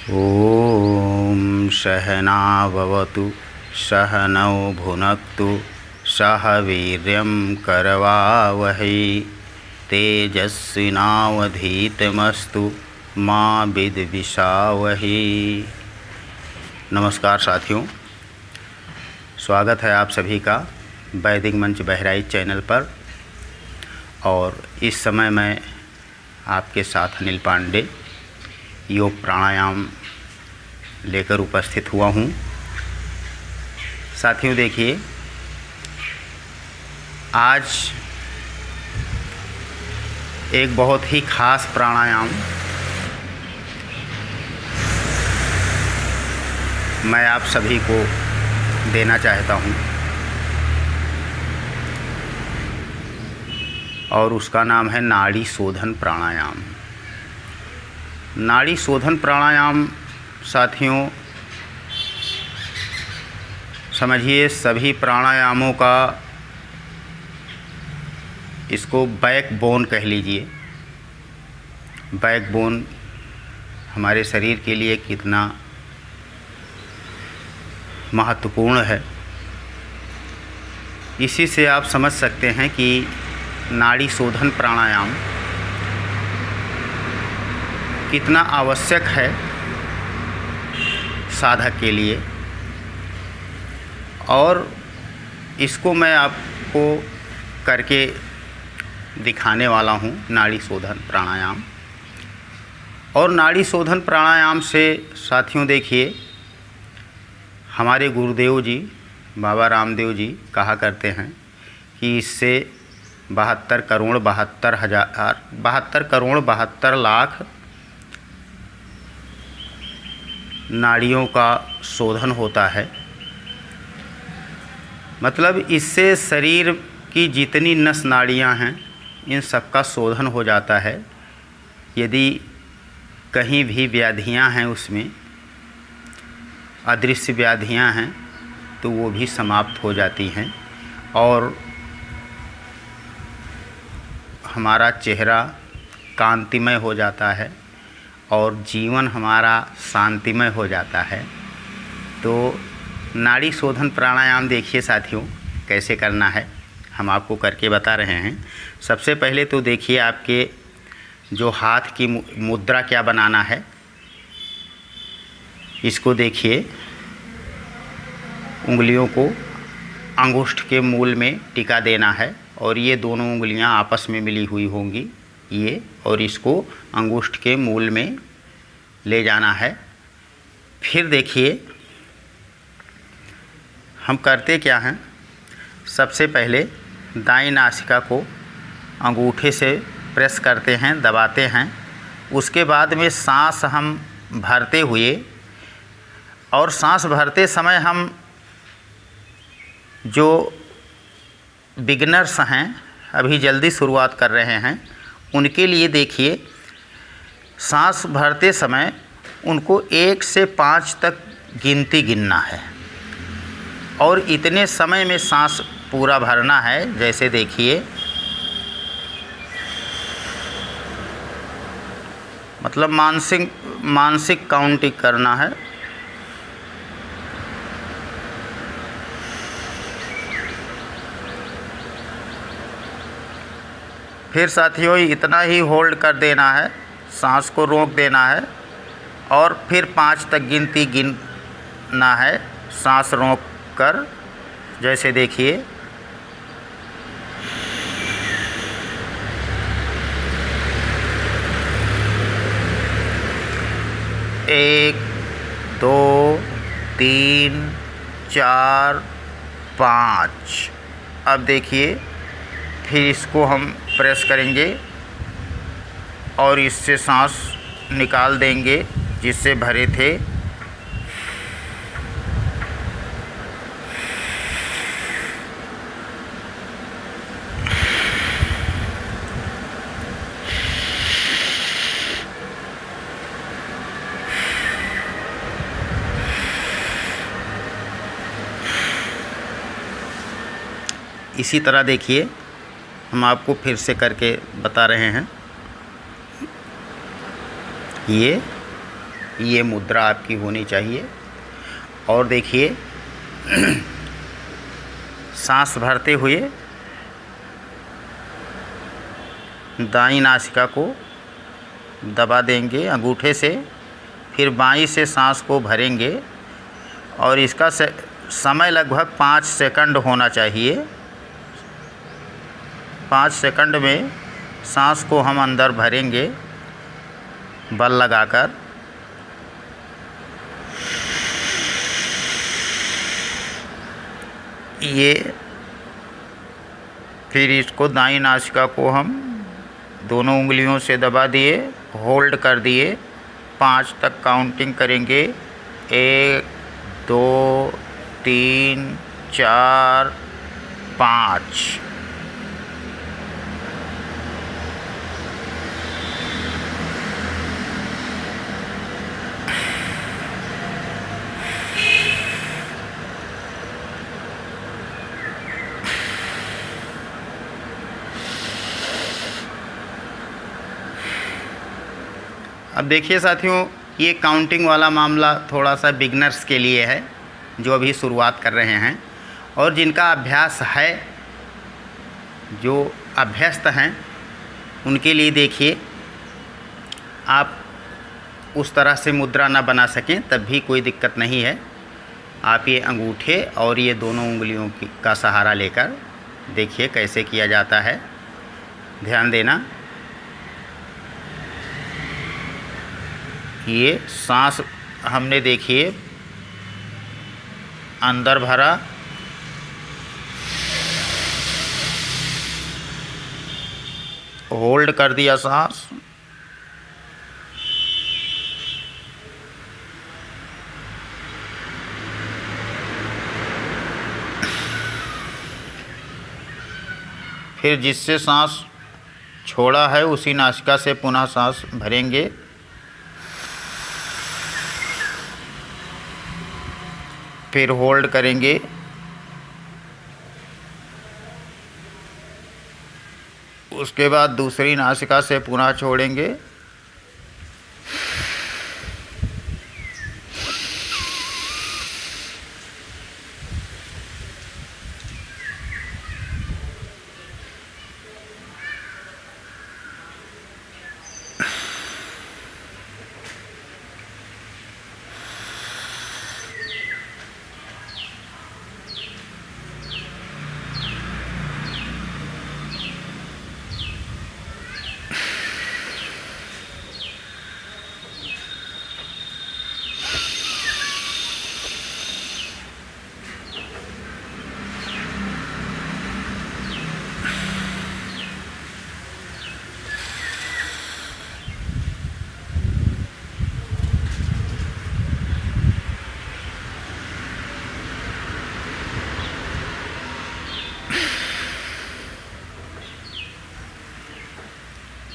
ॐ सहनाववतु सहनौ भुनक्तु सह वीर्यं करवावहै तेजस्विनावधीतमस्तु मा विद्विषावहै। नमस्कार साथियों, स्वागत है आप सभी का वैदिक मंच बहराइच चैनल पर। और इस समय मैं आपके साथ अनिल पांडे योग प्राणायाम लेकर उपस्थित हुआ हूँ। साथियों देखिए, आज एक बहुत ही खास प्राणायाम मैं आप सभी को देना चाहता हूँ और उसका नाम है नाड़ी शोधन प्राणायाम। नाड़ी शोधन प्राणायाम साथियों समझिए, सभी प्राणायामों का इसको बैकबोन कह लीजिए। बैकबोन हमारे शरीर के लिए कितना महत्वपूर्ण है, इसी से आप समझ सकते हैं कि नाड़ी शोधन प्राणायाम कितना आवश्यक है साधक के लिए। और इसको मैं आपको करके दिखाने वाला हूँ, नाड़ी शोधन प्राणायाम। और नाड़ी शोधन प्राणायाम से साथियों देखिए, हमारे गुरुदेव जी बाबा रामदेव जी कहा करते हैं कि इससे 72 करोड़ 72 लाख नाड़ियों का शोधन होता है। मतलब इससे शरीर की जितनी नस नाड़ियाँ हैं इन सब का शोधन हो जाता है। यदि कहीं भी व्याधियाँ हैं, उसमें अदृश्य व्याधियाँ हैं, तो वो भी समाप्त हो जाती हैं और हमारा चेहरा कांतिमय हो जाता है और जीवन हमारा शांतिमय हो जाता है। तो नाड़ी शोधन प्राणायाम देखिए साथियों कैसे करना है, हम आपको करके बता रहे हैं। सबसे पहले तो देखिए, आपके जो हाथ की मुद्रा क्या बनाना है, इसको देखिए, उंगलियों को अंगुष्ठ के मूल में टिका देना है और ये दोनों उंगलियां आपस में मिली हुई होंगी ये, और इसको अंगुष्ठ के मूल में ले जाना है। फिर देखिए हम करते क्या हैं, सबसे पहले दाईं नासिका को अंगूठे से प्रेस करते हैं, दबाते हैं। उसके बाद में सांस हम भरते हुए, और सांस भरते समय हम जो बिगिनर्स हैं, अभी जल्दी शुरुआत कर रहे हैं, उनके लिए देखिए, सांस भरते समय उनको 1 से 5 तक गिनती गिनना है और इतने समय में सांस पूरा भरना है। जैसे देखिए, मतलब मानसिक काउंटिंग करना है। फिर साथियों इतना ही होल्ड कर देना है, सांस को रोक देना है और फिर 5 तक गिनती गिनना है सांस रोक कर। जैसे देखिए, 1 2 3 4 5। अब देखिए, फिर इसको हम प्रेस करेंगे और इससे सांस निकाल देंगे जिससे भरे थे। इसी तरह देखिए, हम आपको फिर से करके बता रहे हैं। ये ये मुद्रा आपकी होनी चाहिए। और देखिए सांस भरते हुए दाईं नासिका को दबा देंगे अंगूठे से, फिर बाईं से सांस को भरेंगे और इसका समय लगभग 5 सेकंड होना चाहिए। 5 सेकंड में सांस को हम अंदर भरेंगे बल लगाकर। ये फिर इसको दाईं नासिका को हम दोनों उंगलियों से दबा दिए, होल्ड कर दिए, 5 तक काउंटिंग करेंगे। 1 2 3 4 5। अब देखिए साथियों, ये काउंटिंग वाला मामला थोड़ा सा बिगनर्स के लिए है, जो अभी शुरुआत कर रहे हैं, और जिनका अभ्यास है, जो अभ्यस्त हैं, उनके लिए देखिए आप उस तरह से मुद्रा ना बना सकें तब भी कोई दिक्कत नहीं है। आप ये अंगूठे और ये दोनों उंगलियों का सहारा लेकर देखिए कैसे किया जाता है, ध्यान देना। ये सांस हमने देखिए अंदर भरा, होल्ड कर दिया सांस, फिर जिससे सांस छोड़ा है उसी नासिका से पुनः सांस भरेंगे। फिर होल्ड करेंगे, उसके बाद दूसरी नासिका से पुनः छोड़ेंगे।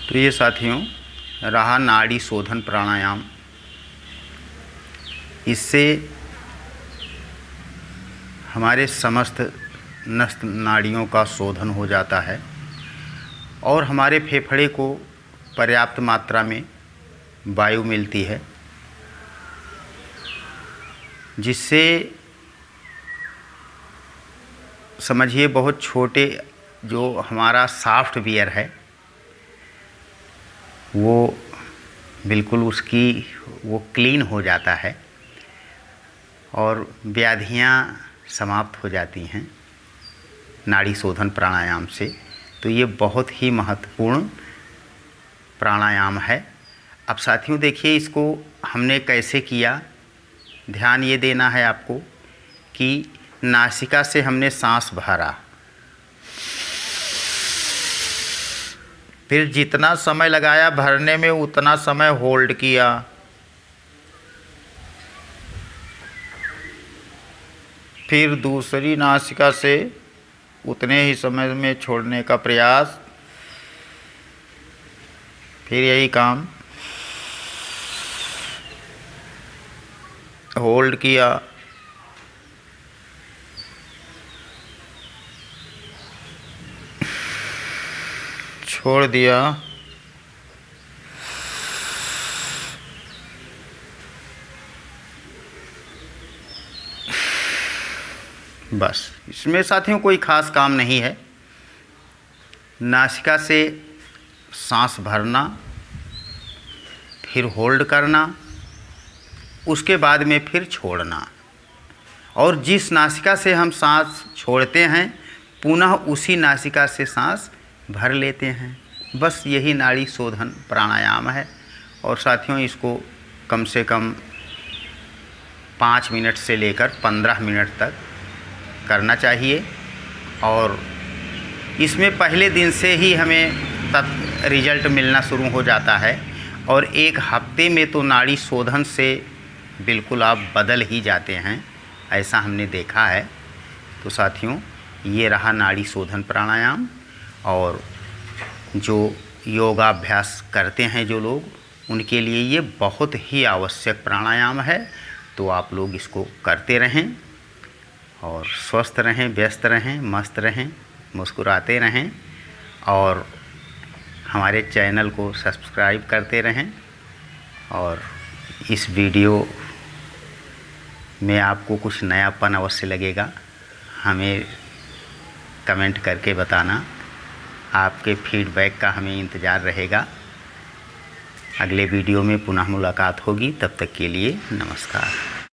तो ये साथियों रहा नाड़ी शोधन प्राणायाम। इससे हमारे समस्त नस नाड़ियों का शोधन हो जाता है और हमारे फेफड़े को पर्याप्त मात्रा में वायु मिलती है, जिससे समझिए बहुत छोटे जो हमारा सॉफ्टवेयर है वो बिल्कुल उसकी वो क्लीन हो जाता है और व्याधियाँ समाप्त हो जाती हैं नाड़ी शोधन प्राणायाम से। तो ये बहुत ही महत्वपूर्ण प्राणायाम है। अब साथियों देखिए इसको हमने कैसे किया। ध्यान ये देना है आपको कि नासिका से हमने सांस भरा, फिर जितना समय लगाया भरने में उतना समय होल्ड किया, फिर दूसरी नासिका से उतने ही समय में छोड़ने का प्रयास, फिर यही काम, होल्ड किया, छोड़ दिया, बस इसमें साथियों कोई ख़ास काम नहीं है। नासिका से सांस भरना, फिर होल्ड करना, उसके बाद में फिर छोड़ना, और जिस नासिका से हम सांस छोड़ते हैं पुनः उसी नासिका से सांस भर लेते हैं। बस यही नाड़ी शोधन प्राणायाम है। और साथियों इसको कम से कम 5 मिनट से लेकर 15 मिनट तक करना चाहिए। और इसमें पहले दिन से ही हमें रिजल्ट मिलना शुरू हो जाता है, और 1 हफ्ते में तो नाड़ी शोधन से बिल्कुल आप बदल ही जाते हैं, ऐसा हमने देखा है। तो साथियों ये रहा नाड़ी शोधन प्राणायाम। और जो योगाभ्यास करते हैं जो लोग, उनके लिए ये बहुत ही आवश्यक प्राणायाम है। तो आप लोग इसको करते रहें और स्वस्थ रहें, व्यस्त रहें, मस्त रहें, मुस्कुराते रहें, और हमारे चैनल को सब्सक्राइब करते रहें। और इस वीडियो में आपको कुछ नयापन अवश्य लगेगा, हमें कमेंट करके बताना। आपके फीडबैक का हमें इंतज़ार रहेगा। अगले वीडियो में पुनः मुलाकात होगी, तब तक के लिए नमस्कार।